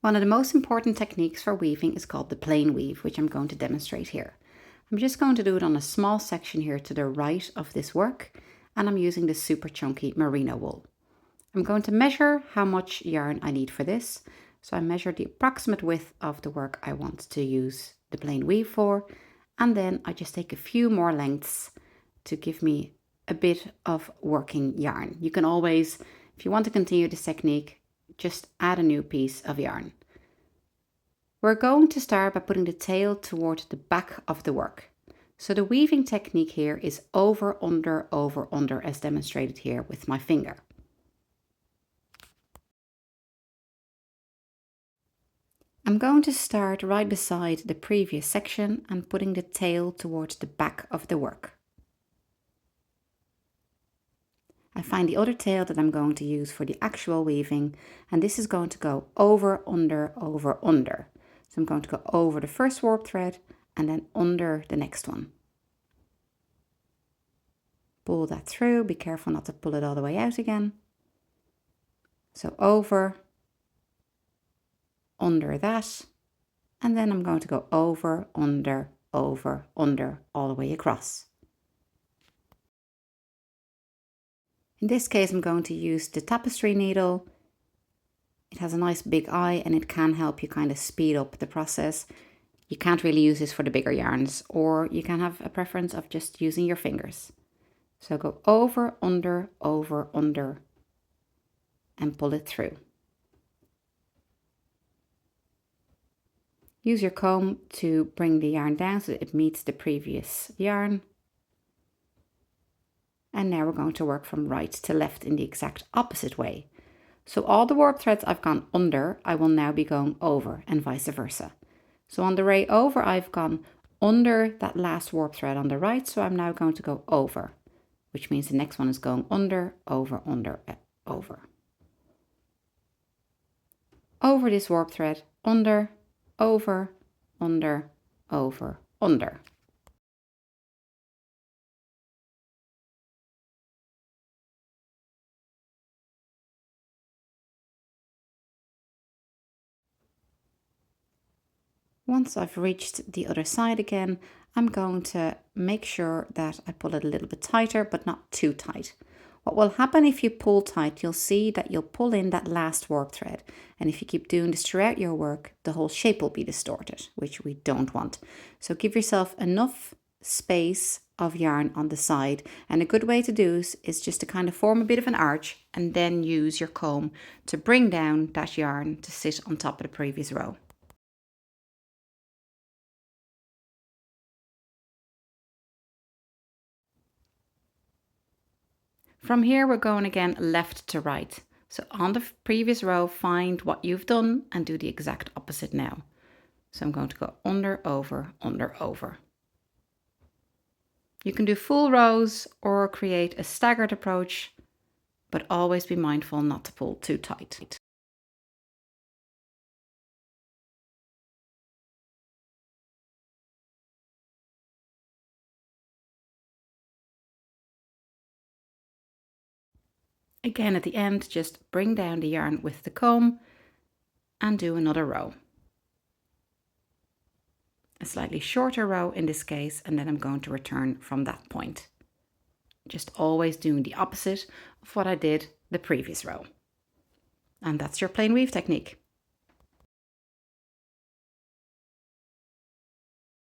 One of the most important techniques for weaving is called the plain weave, which I'm going to demonstrate here. I'm just going to do it on a small section here to the right of this work, and I'm using this super chunky merino wool. I'm going to measure how much yarn I need for this. So I measure the approximate width of the work I want to use the plain weave for, and then I just take a few more lengths to give me a bit of working yarn. You can always, if you want to continue this technique, just add a new piece of yarn. We're going to start by putting the tail towards the back of the work. So the weaving technique here is over, under, as demonstrated here with my finger. I'm going to start right beside the previous section and putting the tail towards the back of the work. I find the other tail that I'm going to use for the actual weaving, and this is going to go over, under. So I'm going to go over the first warp thread and then under the next one. Pull that through, be careful not to pull it all the way out again. So over, under that, and then I'm going to go over, under, all the way across. In this case, I'm going to use the tapestry needle. It has a nice big eye and it can help you kind of speed up the process. You can't really use this for the bigger yarns, or you can have a preference of just using your fingers. So go over, under, and pull it through. Use your comb to bring the yarn down so that it meets the previous yarn. And now we're going to work from right to left in the exact opposite way. So all the warp threads I've gone under, I will now be going over, and vice versa. So on the way over, I've gone under that last warp thread on the right, so I'm now going to go over, which means the next one is going under, over. Over this warp thread, under, over, under. Once I've reached the other side again, I'm going to make sure that I pull it a little bit tighter, but not too tight. What will happen if you pull tight, you'll see that you'll pull in that last warp thread. And if you keep doing this throughout your work, the whole shape will be distorted, which we don't want. So give yourself enough space of yarn on the side. And a good way to do this is just to kind of form a bit of an arch and then use your comb to bring down that yarn to sit on top of the previous row. From here, we're going again left to right. So on the previous row, find what you've done and do the exact opposite now. So I'm going to go under, over. You can do full rows or create a staggered approach, but always be mindful not to pull too tight. Again, at the end, just bring down the yarn with the comb and do another row. A slightly shorter row in this case, and then I'm going to return from that point. Just always doing the opposite of what I did the previous row. And that's your plain weave technique.